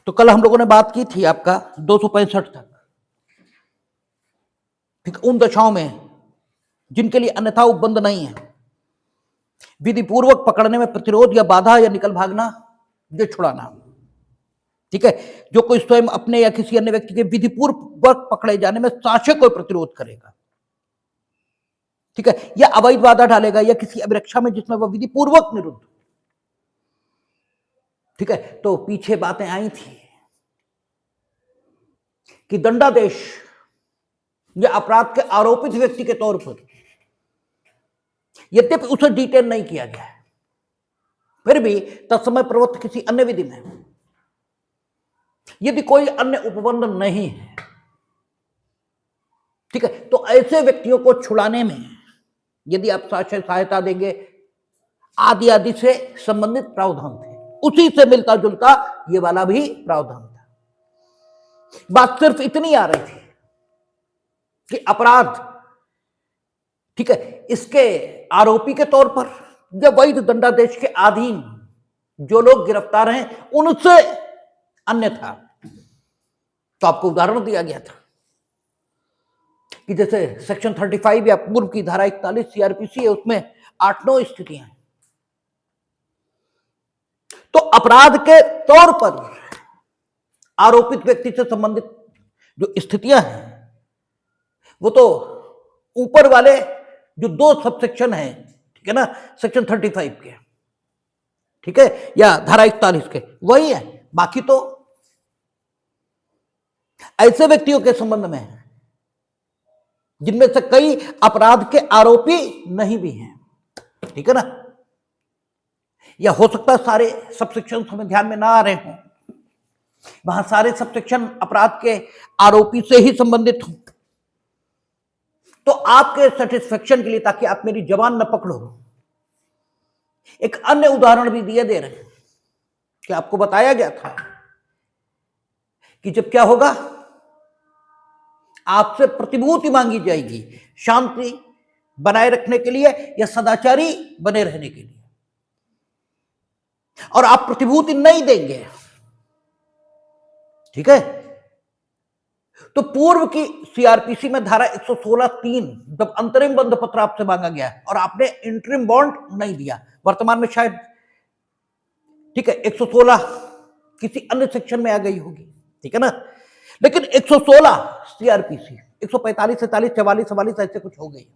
तो कल हम लोगों ने बात की थी आपका 265 तक, ठीक, उन दशाओं में जिनके लिए अन्यथा उपबंध नहीं है, विधि पूर्वक पकड़ने में प्रतिरोध या बाधा या निकल भागना, ये छुड़ाना, ठीक है। जो कोई स्वयं अपने या किसी अन्य व्यक्ति के विधि पूर्वक पकड़े जाने में साक्ष्य को प्रतिरोध करेगा, ठीक है, या अवैध बाधा डालेगा या किसी अभिरक्षा में जिसमें वह विधि पूर्वक निरुद्ध, ठीक है। तो पीछे बातें आई थी कि दंडादेश या अपराध के आरोपित व्यक्ति के तौर पर यद्यपि उसे डिटेन नहीं किया गया है, फिर भी तत्समय प्रवृत्त किसी अन्य विधि में यदि कोई अन्य उपबंध नहीं है, ठीक है, तो ऐसे व्यक्तियों को छुड़ाने में यदि आप साक्ष्य सहायता देंगे आदि आदि से संबंधित प्रावधान थे, उसी से मिलता जुलता ये वाला भी प्रावधान था। बात सिर्फ इतनी आ रही थी कि अपराध, ठीक है, इसके आरोपी के तौर पर या वैध दंडादेश के अधीन जो लोग गिरफ्तार हैं उनसे अन्य था। तो आपको उदाहरण दिया गया था कि जैसे सेक्शन 35 या पूर्व की धारा 41 सीआरपीसी है, उसमें 8-9 स्थितियां हैं। तो अपराध के तौर पर आरोपित व्यक्ति से संबंधित जो स्थितियां हैं वो तो ऊपर वाले जो 2 सबसेक्शन हैं, ठीक है ना, सेक्शन 35 के, ठीक है, या धारा 41 के, वही है। बाकी तो ऐसे व्यक्तियों के संबंध में है जिनमें से कई अपराध के आरोपी नहीं भी हैं, ठीक है ना, या हो सकता है सारे सबसेक्शन हमें ध्यान में ना आ रहे हों, वहां सारे सबसेक्शन अपराध के आरोपी से ही संबंधित हों। तो आपके सेटिस्फेक्शन के लिए, ताकि आप मेरी जबान न पकड़ो, एक अन्य उदाहरण भी दिए दे रहे हैं कि आपको बताया गया था कि जब क्या होगा, आपसे प्रतिभूति मांगी जाएगी शांति बनाए रखने के लिए या सदाचारी बने रहने के लिए, और आप प्रतिभूति नहीं देंगे, ठीक है, तो पूर्व की सीआरपीसी में धारा 116(3) जब अंतरिम बंध पत्र आपसे मांगा गया और आपने इंटरिम बॉन्ड नहीं दिया, वर्तमान में शायद, ठीक है, 116 किसी अन्य सेक्शन में आ गई होगी, ठीक है ना, लेकिन 116 सीआरपीसी 145, 47, 44, 44 ऐसे कुछ हो गई,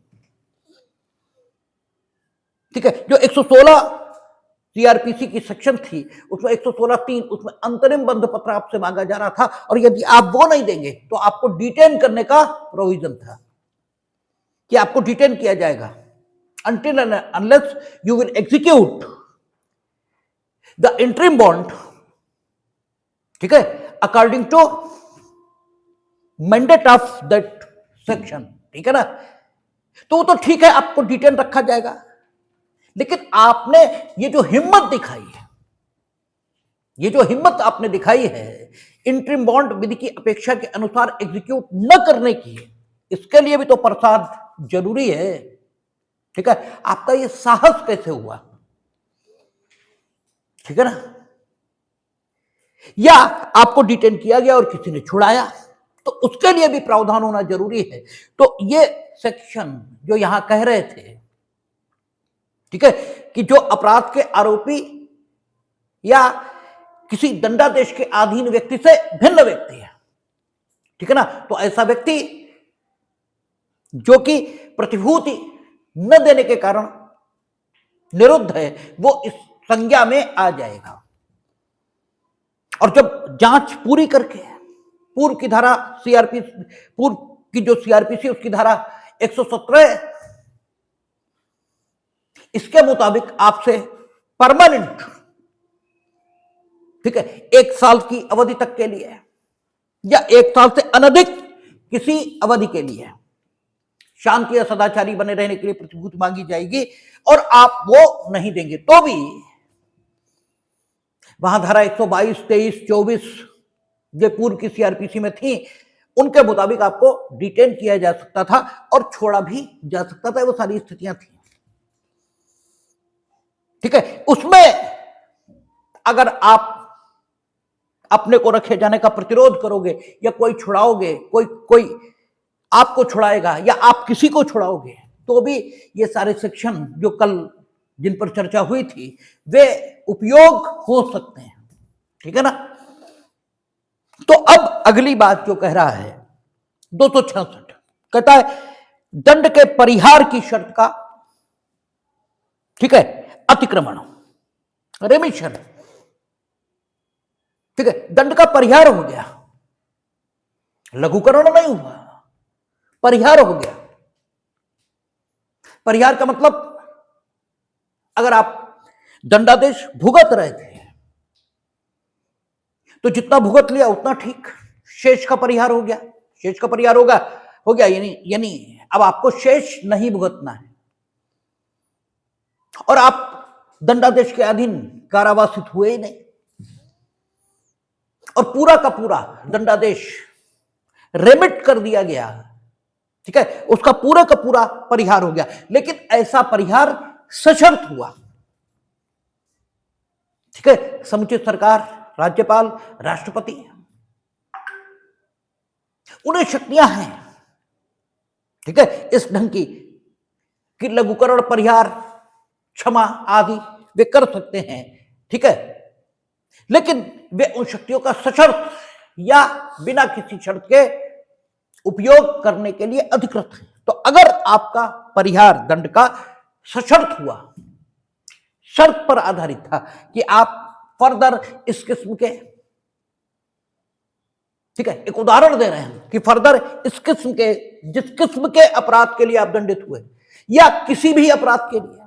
ठीक है। जो 116 सीआरपीसी की सेक्शन थी उसमें 116(3) उसमें अंतरिम बंध पत्र आपसे मांगा जा रहा था, और यदि आप वो नहीं देंगे तो आपको डिटेन करने का प्रोविजन था कि आपको डिटेन किया जाएगा until and unless you will execute the interim bond, ठीक है, according to mandate of that section, ठीक है ना। तो वो तो ठीक है, आपको डिटेन रखा जाएगा, लेकिन आपने ये जो हिम्मत दिखाई है, ये जो हिम्मत आपने दिखाई है इंटरिम बॉन्ड विधि की अपेक्षा के अनुसार एग्जीक्यूट न करने की, इसके लिए भी तो प्रसाद जरूरी है, ठीक है। आपका ये साहस कैसे हुआ, ठीक है ना, या आपको डिटेन किया गया और किसी ने छुड़ाया, तो उसके लिए भी प्रावधान होना जरूरी है। तो ये सेक्शन जो यहां कह रहे थे, ठीक है, कि जो अपराध के आरोपी या किसी दंडादेश के अधीन व्यक्ति से भिन्न व्यक्ति है, ठीक है ना, तो ऐसा व्यक्ति जो कि प्रतिभूति न देने के कारण निरुद्ध है वो इस संज्ञा में आ जाएगा। और जब जांच पूरी करके पूर्व की धारा पूर्व की जो सीआरपीसी उसकी धारा 117 इसके मुताबिक आपसे परमानेंट, ठीक है, 1 साल की अवधि तक के लिए या 1 साल से अनधिक किसी अवधि के लिए शांति या सदाचारी बने रहने के लिए प्रतिभूति मांगी जाएगी, और आप वो नहीं देंगे तो भी वहां धारा 122, 23, 24 जो पूर्व की सीआरपीसी में थी उनके मुताबिक आपको डिटेन किया जा सकता था और छोड़ा भी जा सकता था, वो सारी स्थितियां थी, ठीक है। उसमें अगर आप अपने को रखे जाने का प्रतिरोध करोगे या कोई छुड़ाओगे, कोई कोई आपको छुड़ाएगा या आप किसी को छुड़ाओगे, तो भी ये सारे सेक्शन जो कल जिन पर चर्चा हुई थी वे उपयोग हो सकते हैं। ठीक है ना। तो अब अगली बात जो कह रहा है 266 कहता है दंड के परिहार की शर्त का, ठीक है, अतिक्रमण, रेमिशन। ठीक है, दंड का परिहार हो गया, लघुकरण नहीं हुआ, परिहार हो गया। परिहार का मतलब अगर आप दंडादेश भुगत रहे थे तो जितना भुगत लिया उतना ठीक, शेष का परिहार हो गया, शेष का परिहार हो गया यानी अब आपको शेष नहीं भुगतना है और आप दंडादेश के अधीन कारावासित हुए ही नहीं और पूरा का पूरा दंडादेश रेमिट कर दिया गया। ठीक है, उसका पूरा का पूरा परिहार हो गया, लेकिन ऐसा परिहार सशर्त हुआ। ठीक है, समुचित सरकार, राज्यपाल, राष्ट्रपति, उन्हें शक्तियां हैं, ठीक है, इस ढंग की लघुकरण, परिहार, क्षमा आदि वे कर सकते हैं। ठीक है, लेकिन वे उन शक्तियों का सशर्त या बिना किसी शर्त के उपयोग करने के लिए अधिकृत है। तो अगर आपका परिहार दंड का सशर्त हुआ, शर्त पर आधारित था कि आप फर्दर इस किस्म के, ठीक है, एक उदाहरण दे रहे हैं कि फर्दर इस किस्म के, जिस किस्म के अपराध के लिए आप दंडित हुए या किसी भी अपराध के लिए,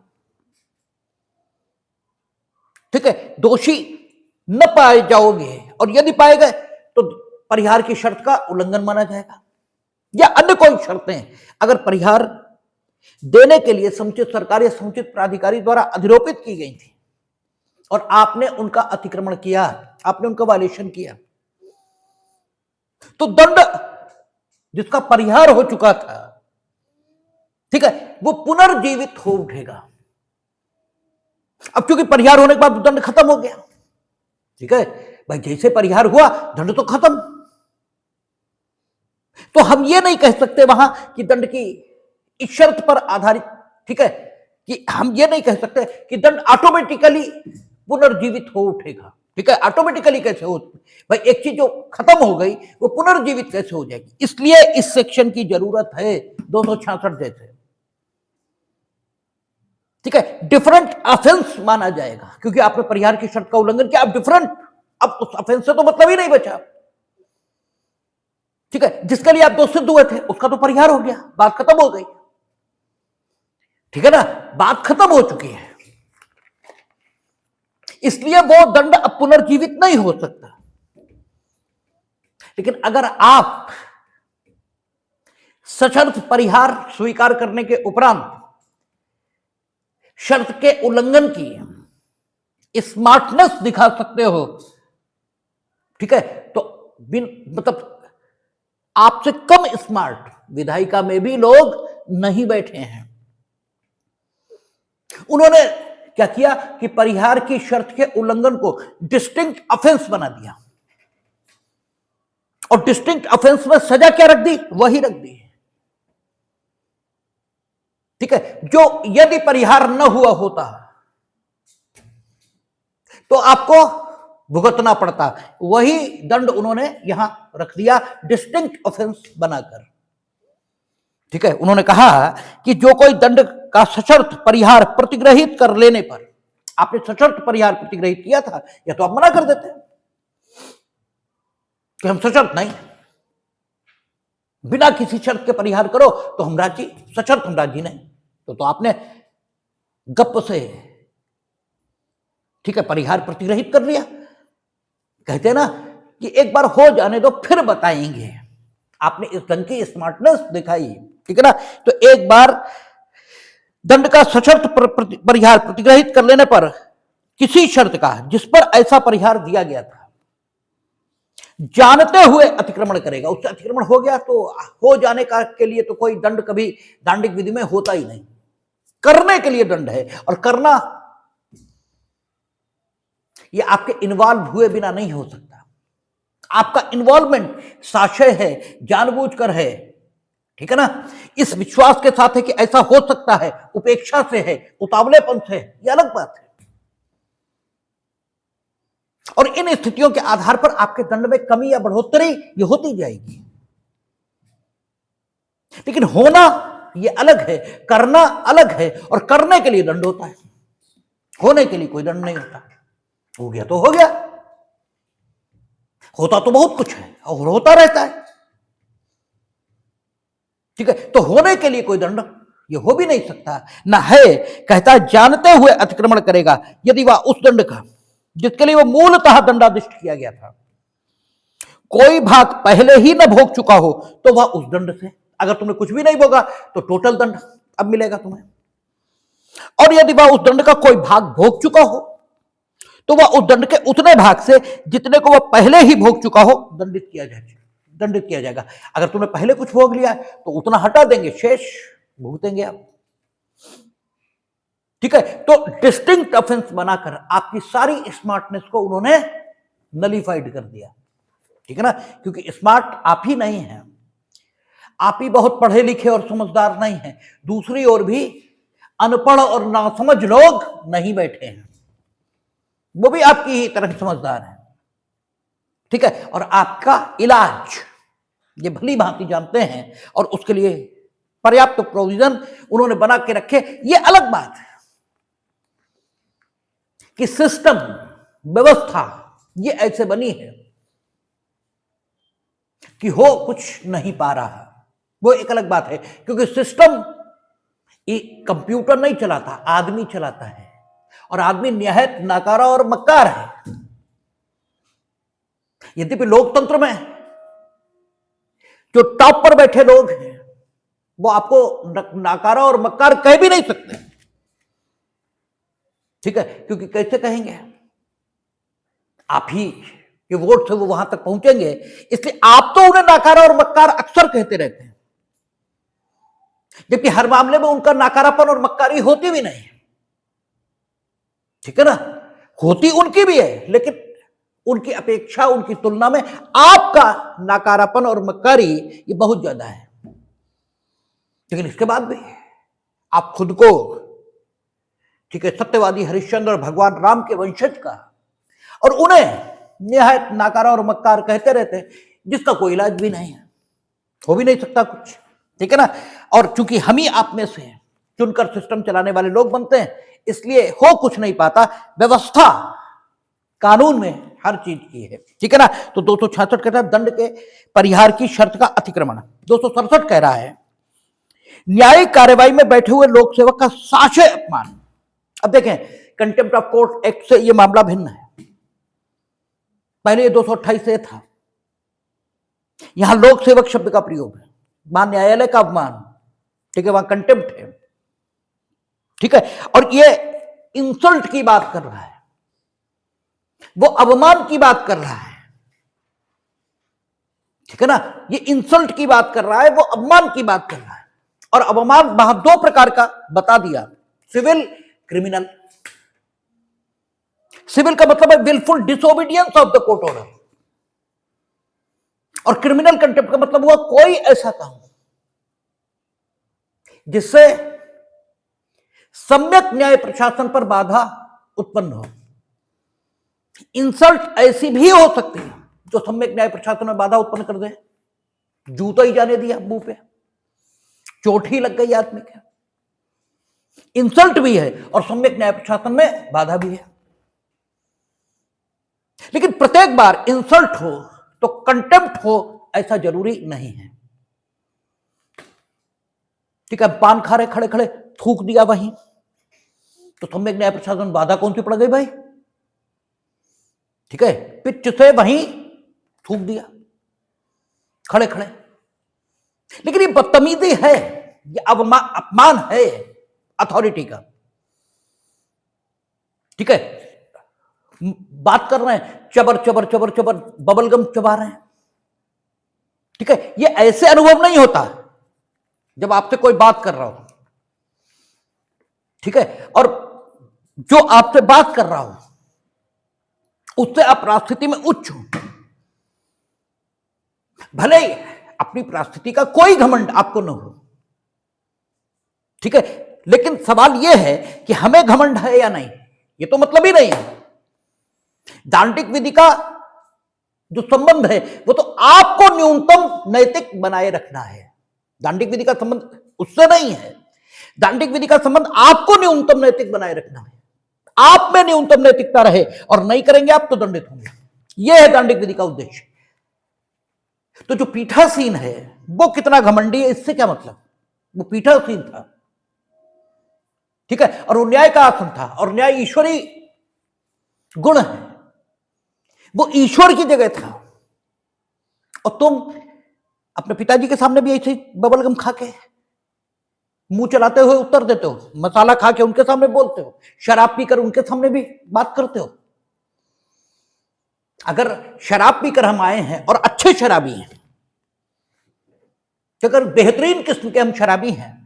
ठीक है, दोषी न पाए जाओगे और यदि पाए गए तो परिहार की शर्त का उल्लंघन माना जाएगा या अन्य कोई शर्तें अगर परिहार देने के लिए समुचित सरकार या समुचित प्राधिकारी द्वारा अधिरोपित की गई थी और आपने उनका अतिक्रमण किया, आपने उनका वायलेशन किया, तो दंड जिसका परिहार हो चुका था, ठीक है, वो पुनर्जीवित हो उठेगा। अब क्योंकि परिहार होने के बाद दंड खत्म हो गया, ठीक है भाई, जैसे परिहार हुआ दंड तो खत्म। तो हम ये नहीं कह सकते वहां कि दंड की इस शर्त पर आधारित, ठीक है, कि हम ये नहीं कह सकते कि दंड ऑटोमेटिकली पुनर्जीवित हो उठेगा। ठीक है, ऑटोमेटिकली कैसे हो भाई, एक चीज जो खत्म हो गई वो पुनर्जीवित कैसे हो जाएगी। इसलिए इस सेक्शन की जरूरत है 266 जैसे, ठीक है, डिफरेंट ऑफेंस माना जाएगा क्योंकि आपने परिहार की शर्त का उल्लंघन किया। अब डिफरेंट, अब उस ऑफेंस से तो मतलब ही नहीं बचा। ठीक है, जिसके लिए आप दोषित हुए थे उसका तो परिहार हो गया, बात खत्म हो गई। ठीक है ना, बात खत्म हो चुकी है, इसलिए वो दंड अब पुनर्जीवित नहीं हो सकता। लेकिन अगर आप सशर्त परिहार स्वीकार करने के उपरांत शर्त के उल्लंघन की स्मार्टनेस दिखा सकते हो, ठीक है, तो मतलब आपसे कम स्मार्ट विधायिका में भी लोग नहीं बैठे हैं। उन्होंने क्या किया कि परिहार की शर्त के उल्लंघन को डिस्टिंक्ट ऑफेंस बना दिया और डिस्टिंक्ट ऑफेंस में सजा क्या रख दी, वही रख दी। ठीक है, जो यदि परिहार न हुआ होता तो आपको भुगतना पड़ता, वही दंड उन्होंने यहां रख दिया डिस्टिंक्ट ऑफेंस बनाकर। ठीक है, उन्होंने कहा कि जो कोई दंड का सशर्त परिहार प्रतिग्रहित कर लेने पर, आपने सशर्त परिहार प्रतिग्रहित किया था या तो आप मना कर देते कि हम सशर्त नहीं, बिना किसी शर्त के परिहार करो तो हम राजी, सशर्त हम राजी नहीं, तो आपने गप से, ठीक है, परिहार प्रतिग्रहित कर लिया। कहते हैं ना कि एक बार हो जाने दो फिर बताएंगे, आपने इस ढंग की स्मार्टनेस दिखाई। ठीक है ना, तो एक बार दंड का सशर्त परिहार प्रतिग्रहित कर लेने पर किसी शर्त का जिस पर ऐसा परिहार दिया गया था जानते हुए अतिक्रमण करेगा, उससे अतिक्रमण हो गया तो हो जाने का के लिए तो कोई दंड कभी दांडिक विधि में होता ही नहीं, करने के लिए दंड है और करना ये आपके इन्वॉल्व हुए बिना नहीं हो सकता। आपका इन्वॉल्वमेंट साशय है, जानबूझकर है, ठीक है ना, इस विश्वास के साथ है कि ऐसा हो सकता है, उपेक्षा से है, उतावलेपन से है, ये अलग बात है। और इन स्थितियों के आधार पर आपके दंड में कमी या बढ़ोतरी ये होती जाएगी। लेकिन होना ये अलग है, करना अलग है, और करने के लिए दंड होता है, होने के लिए कोई दंड नहीं होता। हो गया तो हो गया, होता तो बहुत कुछ है और होता रहता है, ठीक है। तो होने के लिए कोई दंड ये हो भी नहीं सकता, ना है। कहता है जानते हुए अतिक्रमण करेगा यदि वह उस दंड का जिसके लिए वो मूलतः दंडादिष्ट किया गया था कोई भाग पहले ही न भोग चुका हो तो वह उस दंड से, अगर तुमने कुछ भी नहीं भोगा तो टोटल दंड अब मिलेगा तुम्हें, और यदि वह उस दंड का कोई भाग भोग चुका हो तो वह उस दंड के उतने भाग से जितने को वह पहले ही भोग चुका हो दंडित किया जाएगा। अगर तुमने पहले कुछ भोग लिया तो उतना हटा देंगे, शेष भुगतेंगे आप, ठीक है। तो डिस्टिंक्ट ऑफेंस बनाकर आपकी सारी स्मार्टनेस को उन्होंने नलीफाइड कर दिया, ठीक है ना, क्योंकि स्मार्ट आप ही नहीं हैं, आप ही बहुत पढ़े लिखे और समझदार नहीं हैं, दूसरी ओर भी अनपढ़ और नासमझ लोग नहीं बैठे हैं, वो भी आपकी ही तरह समझदार हैं, ठीक है। और आपका इलाज ये भली भांति जानते हैं और उसके लिए पर्याप्त प्रोविजन उन्होंने बना के रखे। ये अलग बात है कि सिस्टम व्यवस्था ये ऐसे बनी है कि हो कुछ नहीं पा रहा, वो एक अलग बात है, क्योंकि सिस्टम कंप्यूटर नहीं चलाता, आदमी चलाता है, और आदमी निहायत नाकारा और मक्कार है। यद्यपि लोकतंत्र में जो टॉप पर बैठे लोग हैं वो आपको नाकारा और मक्कार कह भी नहीं सकते, ठीक है, क्योंकि कैसे कहेंगे, आप ही के वोट से वो वहां तक पहुंचेंगे, इसलिए आप तो उन्हें नाकारा और मक्कार अक्सर कहते रहते हैं, जबकि हर मामले में उनका नाकारापन और मक्कारी होती भी नहीं, ठीक है ना, होती उनकी भी है, लेकिन उनकी अपेक्षा, उनकी तुलना में आपका नाकारापन और मक्कारी ये बहुत ज्यादा है। लेकिन इसके बाद भी आप खुद को, ठीक है, सत्यवादी हरिश्चंद्र और भगवान राम के वंशज का, और उन्हें निहायत नाकारा और मक्कार कहते रहते हैं, जिसका कोई इलाज भी नहीं है, हो भी नहीं सकता कुछ, ठीक है ना। और चूंकि हम ही आप में से चुनकर सिस्टम चलाने वाले लोग बनते हैं, इसलिए हो कुछ नहीं पाता, व्यवस्था कानून में हर चीज की है, ठीक है ना। तो 266 कहता है दंड के परिहार की शर्त का अतिक्रमण। 267 कह रहा है न्यायिक कार्यवाही में बैठे हुए लोक सेवक का साशय अपमान। अब देखें, कंटेम्प्ट ऑफ कोर्ट एक्ट से यह मामला भिन्न है, पहले ये 228 से था, यहां लोक सेवक शब्द का प्रयोग है, वहां न्यायालय का अपमान, ठीक है, वहां कंटेम्प्ट है, ठीक है। और ये इंसल्ट की बात कर रहा है, वो अवमान की बात कर रहा है, ठीक है ना, ये इंसल्ट की बात कर रहा है, वो अपमान की बात कर रहा है। और अवमान वहां दो प्रकार का बता दिया, सिविल, क्रिमिनल। सिविल का मतलब है wilful disobedience of the court order, और क्रिमिनल कंटेम्प्ट का मतलब हुआ कोई ऐसा काम जिससे सम्यक न्याय प्रशासन पर बाधा उत्पन्न हो। इंसल्ट ऐसी भी हो सकती है जो सम्यक न्याय प्रशासन में बाधा उत्पन्न कर दे, जूता ही जाने दिया मुंह पे, चोट ही लग गई आदमी के, इंसल्ट भी है और सम्यक न्याय प्रशासन में बाधा भी है। लेकिन प्रत्येक बार इंसल्ट हो तो कंटेम्प्ट हो ऐसा जरूरी नहीं है, ठीक है। पान खा रहे खड़े खड़े थूक दिया वहीं, तो सम्यक न्याय प्रशासन में बाधा कौन सी पड़ गई भाई, ठीक है, पिच से वहीं थूक दिया खड़े खड़े। लेकिन ये बदतमीजी है, ये अपमान है अथॉरिटी का, ठीक है। बात कर रहे हैं, चबर चबर चबर चबर बबलगम चबा रहे हैं, ठीक है। ये ऐसे अनुभव नहीं होता जब आपसे कोई बात कर रहा हो, ठीक है, और जो आपसे बात कर रहा हो उससे आप राजनीति में उच्च हो, भले ही अपनी परिस्थिति का कोई घमंड आपको न हो, ठीक है, लेकिन सवाल यह है कि हमें घमंड है या नहीं, ये तो मतलब ही नहीं है। दांडिक विधि का जो संबंध है वो तो आपको न्यूनतम नैतिक बनाए रखना है। दांडिक विधि का संबंध उससे नहीं है, दांडिक विधि का संबंध आपको न्यूनतम नैतिक बनाए रखना है। आप में न्यूनतम नैतिकता रहे और नहीं करेंगे आप तो दंडित होंगे, यह है दांडिक विधि का उद्देश्य। तो जो पीठासीन है वो कितना घमंडी है इससे क्या मतलब, वो पीठासीन था, ठीक है, और वो न्याय का आसन था, और न्याय ईश्वरी गुण है, वो ईश्वर की जगह था। और तुम अपने पिताजी के सामने भी ऐसे बबलगम खा के मुंह चलाते हुए उत्तर देते हो, मसाला खा के उनके सामने बोलते हो, शराब पीकर उनके सामने भी बात करते हो। अगर शराब पीकर हम आए हैं और अच्छे शराबी हैं, तो अगर बेहतरीन किस्म के हम शराबी हैं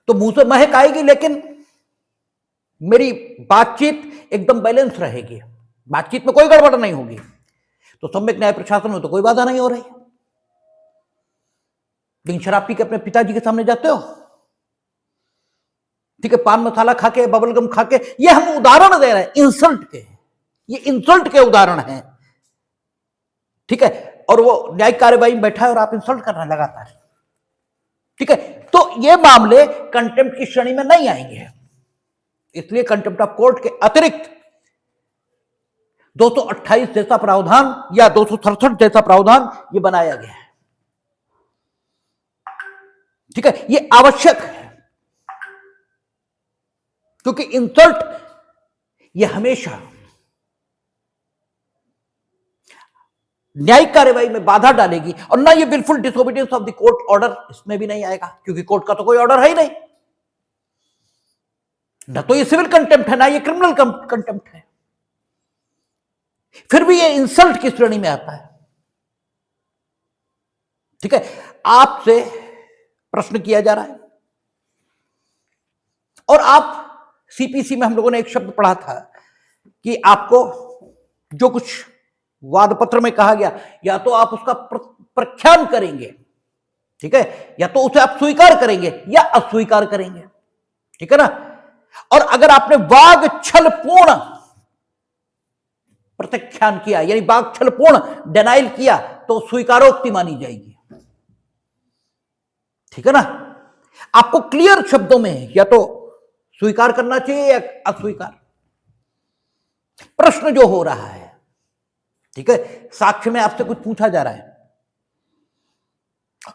तो मुंह से महक आएगी, लेकिन मेरी बातचीत एकदम बैलेंस रहेगी, बातचीत में कोई गड़बड़ नहीं होगी, तो सम्यक न्याय प्रशासन में तो कोई बाधा नहीं हो रही। लेकिन शराब पी के अपने पिताजी के सामने जाते हो, ठीक है, पान मसाला खा के बबलगम खा के, ये हम उदाहरण दे रहे हैं इंसल्ट के, ये इंसल्ट के उदाहरण हैं, ठीक है, और वो न्यायिक कार्यवाही में बैठा है और आप इंसल्ट कर रहे हैं लगातार, ठीक है, तो ये मामले कंटेम्प्ट की श्रेणी में नहीं आएंगे। इसलिए कंटेम्प्ट ऑफ कोर्ट के अतिरिक्त 228 जैसा प्रावधान या 267 जैसा प्रावधान ये बनाया गया है, ठीक है, ये आवश्यक है, क्योंकि इंसल्ट ये हमेशा न्यायिक कार्यवाही में बाधा डालेगी, और ना ये wilful disobedience of the court order इसमें भी नहीं आएगा, क्योंकि कोर्ट का तो कोई ऑर्डर है ही नहीं, ना तो ये सिविल कंटेम्प्ट है ना ये क्रिमिनल कंटेम्प्ट है, फिर भी ये इंसल्ट की श्रेणी में आता है, ठीक है। आपसे प्रश्न किया जा रहा है और आप सीपीसी में हम लोगों ने एक शब्द पढ़ा था कि आपको जो कुछ वाद पत्र में कहा गया, या तो आप उसका प्रख्यान करेंगे, ठीक है, या तो उसे आप स्वीकार करेंगे या अस्वीकार करेंगे, ठीक है ना। और अगर आपने वाग छल पूर्ण प्रत्याख्यान किया, यानी वाग छल पूर्ण डिनाइल किया, तो स्वीकारोक्ति मानी जाएगी, ठीक है ना। आपको क्लियर शब्दों में या तो स्वीकार करना चाहिए या अस्वीकार। प्रश्न जो हो रहा है, ठीक है, साक्ष्य में आपसे कुछ पूछा जा रहा है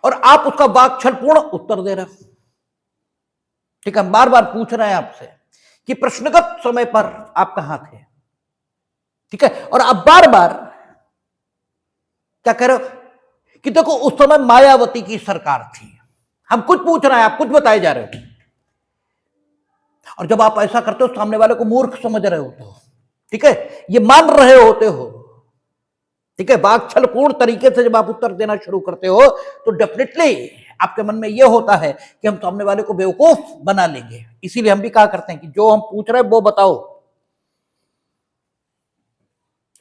और आप उसका वाक्छलपूर्ण उत्तर दे रहे हो, ठीक है, बार बार पूछ रहे हैं आपसे कि प्रश्नगत समय पर आप कहां थे, ठीक है, और आप बार बार क्या कह रहे हो कि देखो उस समय मायावती की सरकार थी, हम कुछ पूछ रहे हैं, आप कुछ बताए जा रहे हो, और जब आप ऐसा करते हो सामने वाले को मूर्ख समझ रहे होते हो, ठीक है, ये मान रहे होते हो, ठीक है, वाक्छलपूर्ण तरीके से जब आप उत्तर देना शुरू करते हो तो डेफिनेटली आपके मन में यह होता है कि हम सामने वाले को बेवकूफ बना लेंगे। इसीलिए हम भी कहा करते हैं कि जो हम पूछ रहे हैं वो बताओ,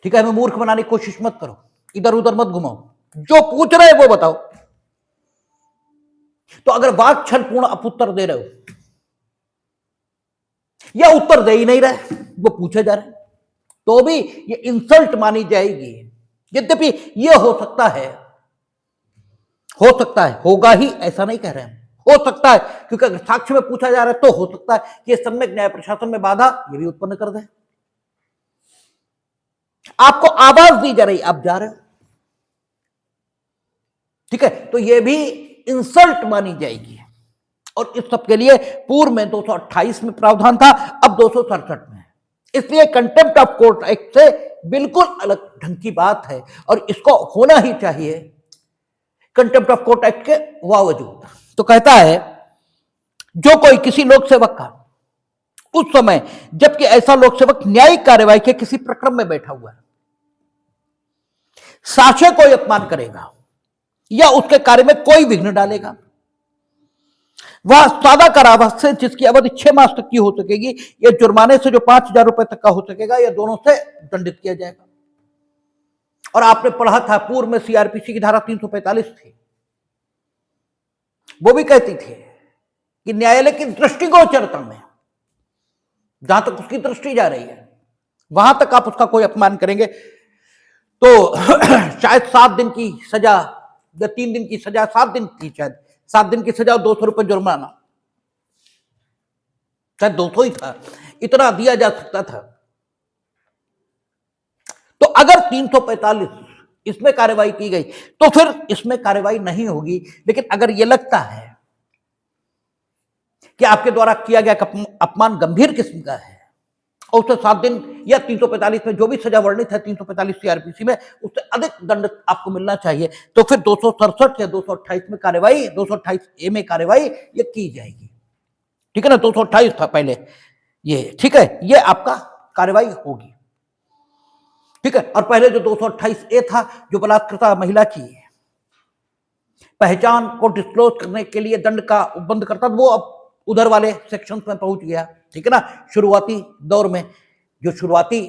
ठीक है, हमें मूर्ख बनाने की कोशिश मत करो, इधर उधर मत घुमाओ, जो पूछ रहे हैं वो बताओ। तो अगर वाक्छलपूर्ण आप उत्तर दे रहे हो या उत्तर दे ही नहीं रहे, वो पूछे जा रहे, तो भी ये इंसल्ट मानी जाएगी। यद्यपि ये हो सकता है, होगा ही ऐसा नहीं कह रहे हैं, हो सकता है, क्योंकि अगर साक्ष्य में पूछा जा रहा है तो हो सकता है कि सम्यक न्याय प्रशासन में बाधा ये भी उत्पन्न कर दे। आपको आवाज दी जा रही, आप जा रहे हो, ठीक है, तो ये भी इंसल्ट मानी जाएगी। और इस सब के लिए पूर्व में 228 में प्रावधान था, अब 267 में, इसलिए कंटेम्प्ट ऑफ कोर्ट एक्ट से बिल्कुल अलग ढंग की बात है और इसको होना ही चाहिए कंटेम्प्ट ऑफ कोर्ट एक्ट के बावजूद। तो कहता है जो कोई किसी लोक सेवक का उस समय जबकि ऐसा लोक सेवक न्यायिक कार्यवाही के किसी प्रक्रम में बैठा हुआ है साक्ष्य को अपमान करेगा या उसके कार्य में कोई विघ्न डालेगा, वह सादा कारावास से जिसकी अवधि 6 मास तक की हो सकेगी या जुर्माने से जो 5,000 रुपए तक का हो सकेगा या दोनों से दंडित किया जाएगा। और आपने पढ़ा था पूर्व में सीआरपीसी की धारा 345 थी, वो भी कहती थी कि न्यायालय की दृष्टिगोचरता में जहां तक उसकी दृष्टि जा रही है वहां तक आप उसका कोई अपमान करेंगे तो शायद 7 दिन की सजा या 3 दिन की सजा, 7 दिन की, शायद 7 दिन की सजा और 200 रुपए जुर्माना, शायद 200 ही था, इतना दिया जा सकता था। तो अगर 345 इसमें कार्रवाई की गई तो फिर इसमें कार्रवाई नहीं होगी। लेकिन अगर यह लगता है कि आपके द्वारा किया गया अपमान गंभीर किस्म का है और उसे 7 दिन या 345 में जो भी सजा वर्णित है 345 सीआरपीसी में, उससे अधिक दंड आपको मिलना चाहिए, तो फिर 267 या 228 में कार्रवाई, 228 ए में कार्रवाई ये की जाएगी। ठीक है ना, 228 था पहले ये, ठीक है, ये आपका कार्रवाई होगी। ठीक है, और पहले जो 228 ए था जो बलात्कृता महिला की पहचान को डिस्क्लोज करने के लिए दंड का उपबंध करता, वो अब उधर वाले सेक्शंस में पहुंच गया। ठीक है ना, शुरुआती दौर में जो शुरुआती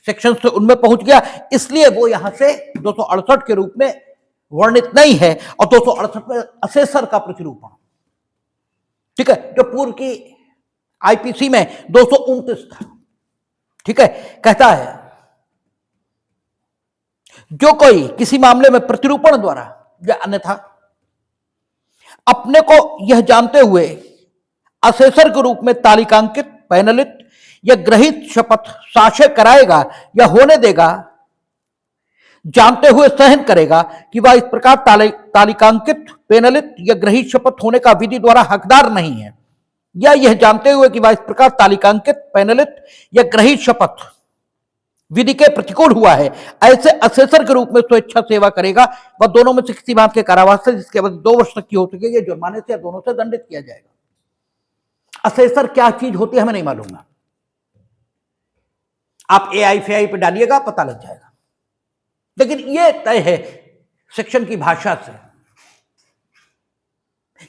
सेक्शंस थे उनमें पहुंच गया, इसलिए वो यहां से 268 के रूप में वर्णित नहीं है और 268 में असेसर का प्रतिरूपण, ठीक है, जो पूर्व की आईपीसी में 229 था। ठीक है, कहता है जो कोई किसी मामले में प्रतिरूपण द्वारा या अन्यथा अपने को यह जानते हुए असेसर के रूप में तालिकांकित, पैनलित या ग्रहित शपथ साक्ष्य कराएगा या होने देगा, जानते हुए सहन करेगा कि वह इस प्रकार तालिकांकित, पैनलित या ग्रहित शपथ होने का विधि द्वारा हकदार नहीं है, या यह जानते हुए कि वह इस प्रकार तालिकांकित, पैनलित या ग्रहित शपथ विधि के प्रतिकूल हुआ है, ऐसे असेसर के रूप में स्वेच्छा सेवा करेगा, वह दोनों में से किसी बात के कारावास से जिसकी अवधि 2 वर्ष तक की हो सके, जुर्माने से या दोनों से दंडित किया जाएगा। असेसर क्या चीज होती है हमें नहीं मालूम, आप एआईफीआई पे डालिएगा पता लग जाएगा, लेकिन यह तय है सेक्शन की भाषा से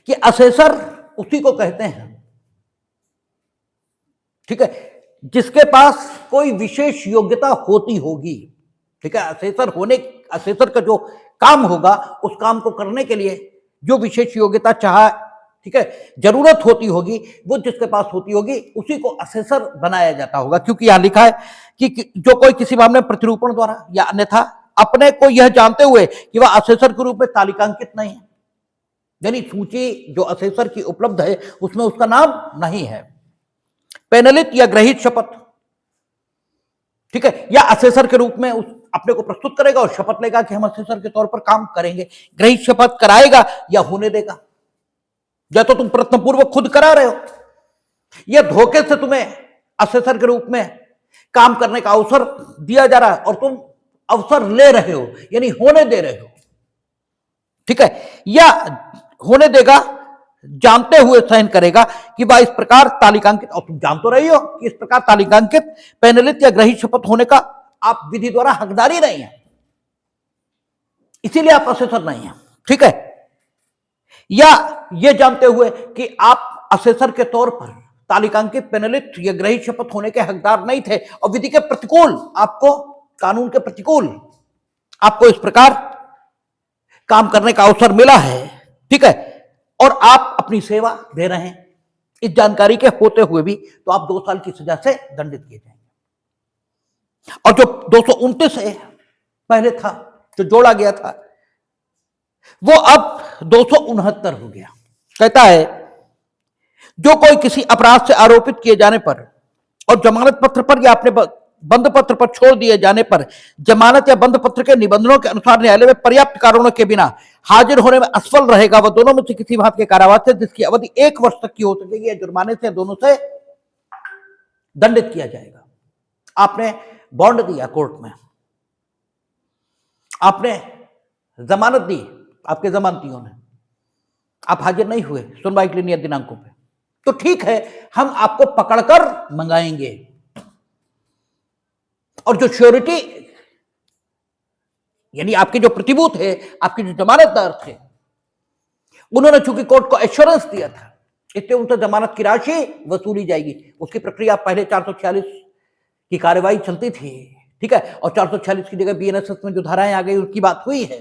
कि असेसर उसी को कहते हैं, ठीक है, जिसके पास कोई विशेष योग्यता होती होगी। ठीक है, असेसर का जो काम होगा उस काम को करने के लिए जो विशेष योग्यता चाहे, ठीक है, जरूरत होती होगी, वो जिसके पास होती होगी उसी को असेसर बनाया जाता होगा। क्योंकि यहां लिखा है कि जो कोई किसी मामले में प्रतिरूपण द्वारा या अन्यथा अपने को यह जानते हुए कि वह असेसर के रूप में तालिकांकित नहीं है, यानी सूची जो असेसर की उपलब्ध है उसमें उसका नाम नहीं है, पैनलित या ग्रहित शपथ, ठीक है, या असेसर के रूप में उस अपने को प्रस्तुत करेगा और शपथ लेगा कि हम असेसर के तौर पर काम करेंगे, ग्रहित शपथ कराएगा या होने देगा, या तो तुम प्रयत्नपूर्वक खुद करा रहे हो या धोखे से तुम्हें असेसर के रूप में काम करने का अवसर दिया जा रहा है और तुम अवसर ले रहे हो, यानी होने दे रहे हो। ठीक है, या होने देगा जानते हुए सहन करेगा कि वह इस प्रकार तालिकांकित, और तुम जान तो रही हो कि इस प्रकार तालिकांकित, पैनलित या ग्रहित शपथ होने का आप विधि द्वारा हकदारी नहीं है, इसीलिए आप असेसर नहीं है। ठीक है, या यह जानते हुए कि आप असेसर के तौर पर तालिकांकित, पैनलित या ग्रहित शपथ होने के हकदार नहीं थे और विधि के प्रतिकूल, आपको कानून के प्रतिकूल आपको इस प्रकार काम करने का अवसर मिला है। ठीक है, और आप अपनी सेवा दे रहे हैं इस जानकारी के होते हुए भी, तो आप 2 साल की सजा से दंडित किए जाएंगे। और जो 229 है पहले था जो जोड़ा गया था, वो अब 269 हो गया। कहता है जो कोई किसी अपराध से आरोपित किए जाने पर और जमानत पत्र पर या अपने बंद पत्र पर छोड़ दिए जाने पर जमानत या बंद पत्र के निबंधनों के अनुसार न्यायालय में पर्याप्त कारणों के बिना हाजिर होने में असफल रहेगा, वह दोनों में से किसी बात के कारावास से जिसकी अवधि 1 वर्ष तक की हो सकेगी, या जुर्माने से दोनों से दंडित किया जाएगा। आपने बॉन्ड दिया कोर्ट में, आपने जमानत दी आपके जमानतियों ने, आप हाजिर नहीं हुए सुनवाई के लिए नियत दिनांकों पे, तो ठीक है, हम आपको पकड़कर मंगाएंगे। और जो श्योरिटी यानी आपके जो प्रतिभूत है, आपके जो जमानतदार थे, उन्होंने चूंकि कोर्ट को एश्योरेंस दिया था, इसलिए उनसे जमानत की राशि वसूली जाएगी। उसकी प्रक्रिया पहले 446 की कार्रवाई चलती थी। ठीक है, और 446 की जगह बीएनएसएस में जो धाराएं आ गई उसकी बात हुई है,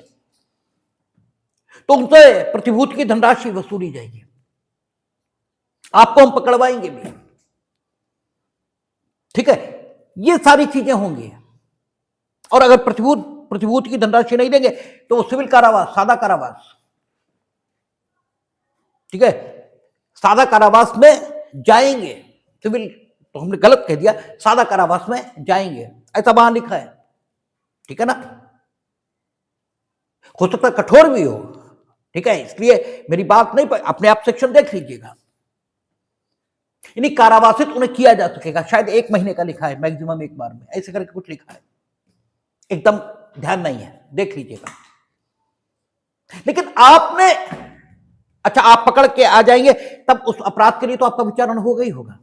तो उनसे प्रतिभूति की धनराशि वसूली जाएगी, आपको हम पकड़वाएंगे भी, ठीक है, ये सारी चीजें होंगी। और अगर प्रतिभूति की धनराशि नहीं देंगे तो वो सिविल कारावास, सादा कारावास, ठीक है, सादा कारावास में जाएंगे। सिविल तो हमने गलत कह दिया, सादा कारावास में जाएंगे, ऐसा वहां लिखा है, ठीक है ना। हो सकता है कठोर भी हो, ठीक है, इसलिए मेरी बात नहीं, अपने आप सेक्शन देख लीजिएगा। यानी कारावासित उन्हें किया जा सकेगा, शायद 1 महीने का लिखा है, मैक्सिमम 1 बार में, ऐसे करके कुछ लिखा है, एकदम ध्यान नहीं है, देख लीजिएगा। लेकिन आपने, अच्छा आप पकड़ के आ जाएंगे तब उस अपराध के लिए तो आपका विचारण होगा ही होगा।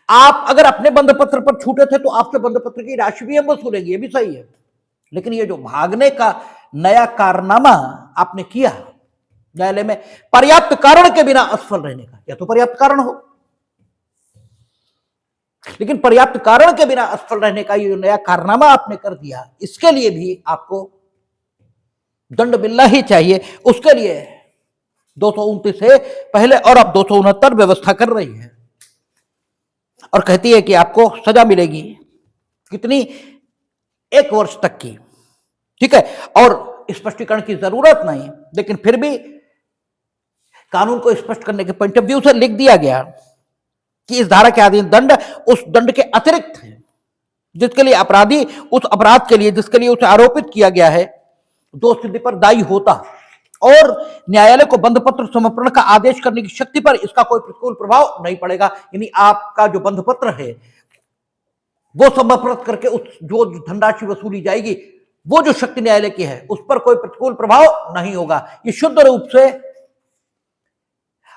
आप अगर अपने बंधपत्र पर छूटे थे तो आपसे बंधपत्र की राशि भी हम वसूलेंगे, ये भी सही है। लेकिन ये जो भागने का नया कारनामा आपने किया न्यायालय में पर्याप्त कारण के बिना असफल रहने का, या तो पर्याप्त कारण हो, लेकिन पर्याप्त कारण के बिना असफल रहने का ये जो नया कारनामा आपने कर दिया, इसके लिए भी आपको दंड मिलना ही चाहिए। उसके लिए 229 से पहले और अब 269 व्यवस्था कर रही है और कहती है कि आपको सजा मिलेगी, कितनी, 1 वर्ष तक की, ठीक है। और स्पष्टीकरण की जरूरत नहीं, लेकिन फिर भी कानून को स्पष्ट करने के पॉइंट ऑफ व्यू से लिख दिया गया कि इस धारा के अधीन दंड उस दंड के अतिरिक्त है जिसके लिए अपराधी उस अपराध के लिए जिसके लिए उसे आरोपित किया गया है दोष सिद्धि पर दायी होता, और न्यायालय को बंधपत्र समर्पण का आदेश करने की शक्ति पर इसका कोई प्रतिकूल प्रभाव नहीं पड़ेगा। यानी आपका जो बंधपत्र है वो समर्पण करके उस जो धनराशि वसूली जाएगी, वो जो शक्ति न्यायालय की है उस पर कोई प्रतिकूल प्रभाव नहीं होगा। ये शुद्ध रूप से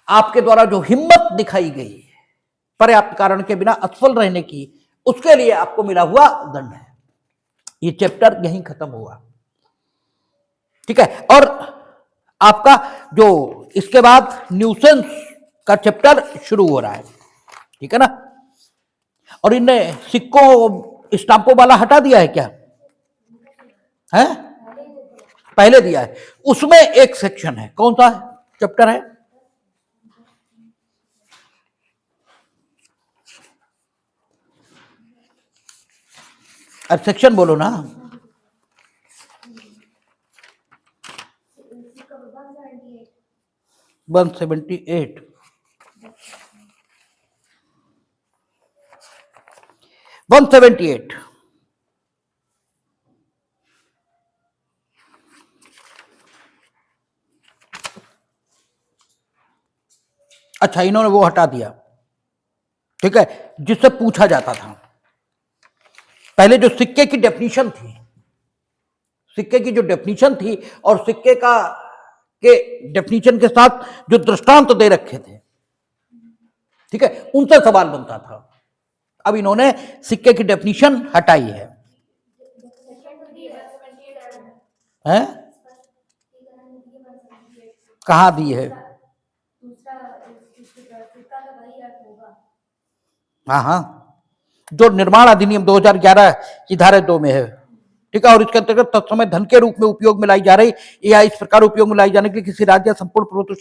आपके द्वारा जो हिम्मत दिखाई गई पर्याप्त कारण के बिना असफल रहने की, उसके लिए आपको मिला हुआ दंड है। ये चैप्टर यहीं खत्म हुआ, ठीक है। और आपका जो इसके बाद न्यूसेंस का चैप्टर शुरू हो रहा है, ठीक है ना। और इनने सिक्कों स्टाम्पों वाला हटा दिया है क्या है? पहले दिया है, उसमें एक सेक्शन है, कौन सा चैप्टर है? अब सेक्शन बोलो ना। 178 178 अच्छा, इन्होंने वो हटा दिया, ठीक है, जिससे पूछा जाता था। पहले जो सिक्के की डेफिनेशन थी, सिक्के की जो डेफिनेशन थी और सिक्के का के डेफिनेशन के साथ जो दृष्टांत दे रखे थे, ठीक है, उनसे सवाल बनता था। अब इन्होंने सिक्के की डेफिनेशन हटाई है, हैं? कहाँ दी है? हाँ हाँ, जो निर्माण अधिनियम 2011 की धारा 2 में है, ठीक है। और इसके अंतर्गत तत्समय धन के रूप में उपयोग में लाई जा रही या इस प्रकार उपयोग में लाई जाने के लिए किसी राज्य संपूर्ण प्रभुत्व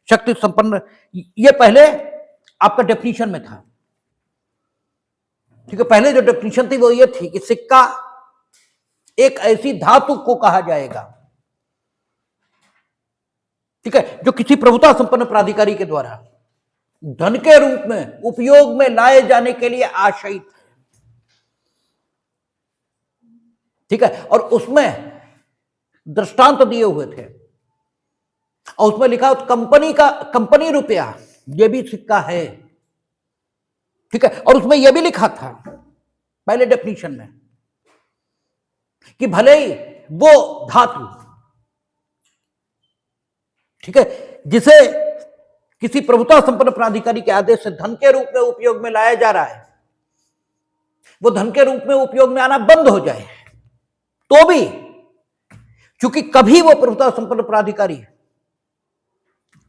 शक्ति संपन्न, ये पहले आपका डेफिनेशन में था, ठीक है। पहले जो डेफिनेशन थी वो ये थी कि सिक्का एक ऐसी धातु को कहा जाएगा, ठीक है, जो किसी प्रभुता संपन्न प्राधिकारी के द्वारा धन के रूप में उपयोग में लाए जाने के लिए आशयित है, ठीक है। और उसमें दृष्टांत दिए हुए थे और उसमें लिखा कंपनी रुपया ये भी सिक्का है, ठीक है। और उसमें यह भी लिखा था पहले डेफिनेशन में कि भले ही वो धातु, ठीक है, जिसे किसी प्रभुता संपन्न प्राधिकारी के आदेश से धन के रूप में उपयोग में लाया जा रहा है, वो धन के रूप में उपयोग में आना बंद हो जाए, तो भी क्योंकि कभी वो प्रभुता संपन्न प्राधिकारी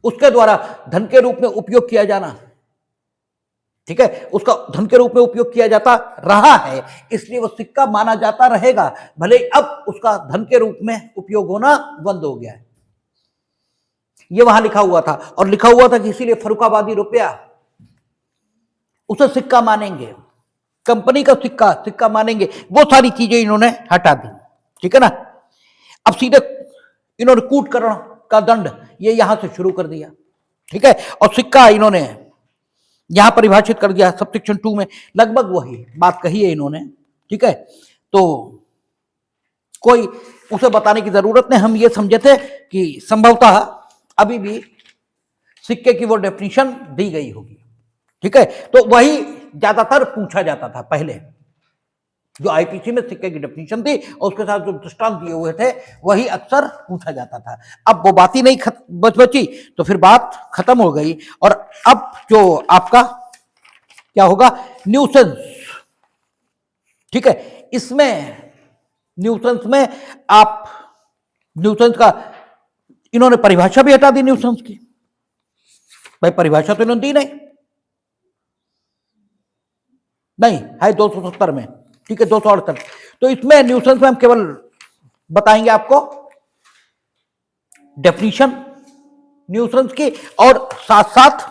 उसके द्वारा धन के रूप में उपयोग किया जाना, ठीक है, उसका धन के रूप में उपयोग किया जाता रहा है, इसलिए वो सिक्का माना जाता रहेगा, भले अब उसका धन के रूप में उपयोग होना बंद हो गया है। ये वहां लिखा हुआ था, और लिखा हुआ था कि इसीलिए फर्रुखाबादी रुपया उसे सिक्का मानेंगे, कंपनी का सिक्का सिक्का मानेंगे। वो सारी चीजें इन्होंने हटा दी, ठीक है ना। अब सीधे इन्होंने कूटकरण का दंड ये यहां से शुरू कर दिया, ठीक है, और सिक्का इन्होंने यहां परिभाषित कर दिया सबसेक्शन 2 में, लगभग वही बात कही है इन्होंने, ठीक है। तो कोई उसे बताने की जरूरत नहीं, हम ये समझे थे कि संभवतः अभी भी सिक्के की वो डेफिनेशन दी गई होगी, ठीक है। तो वही ज्यादातर पूछा जाता था पहले, जो आईपीसी में सिक्के की डेफिनेशन थी और उसके साथ जो दृष्टांत दिए हुए थे वही अक्सर पूछा जाता था। अब वो बात ही नहीं बची, तो फिर बात खत्म हो गई। और अब जो आपका क्या होगा, न्यूसेंस, ठीक है। इसमें न्यूसेंस में आप न्यूसेंस का इन्होंने परिभाषा भी हटा दी न्यूसेंस की, भाई परिभाषा तो इन्होंने दी नहीं है 270 में, ठीक है, 268। तो इसमें न्यूसेंस में हम केवल बताएंगे आपको डेफिनेशन न्यूसेंस की, और साथ साथ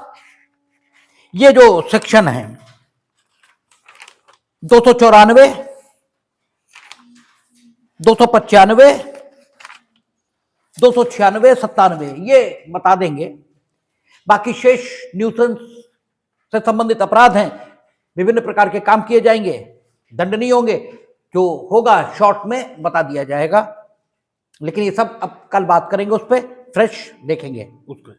ये जो सेक्शन है 294, 295, 296, 97 ये बता देंगे। बाकी शेष न्यूसेंस से संबंधित अपराध हैं, विभिन्न प्रकार के काम किए जाएंगे, दंडनीय होंगे, जो होगा शॉर्ट में बता दिया जाएगा। लेकिन ये सब अब कल बात करेंगे, उस पर फ्रेश देखेंगे उसको।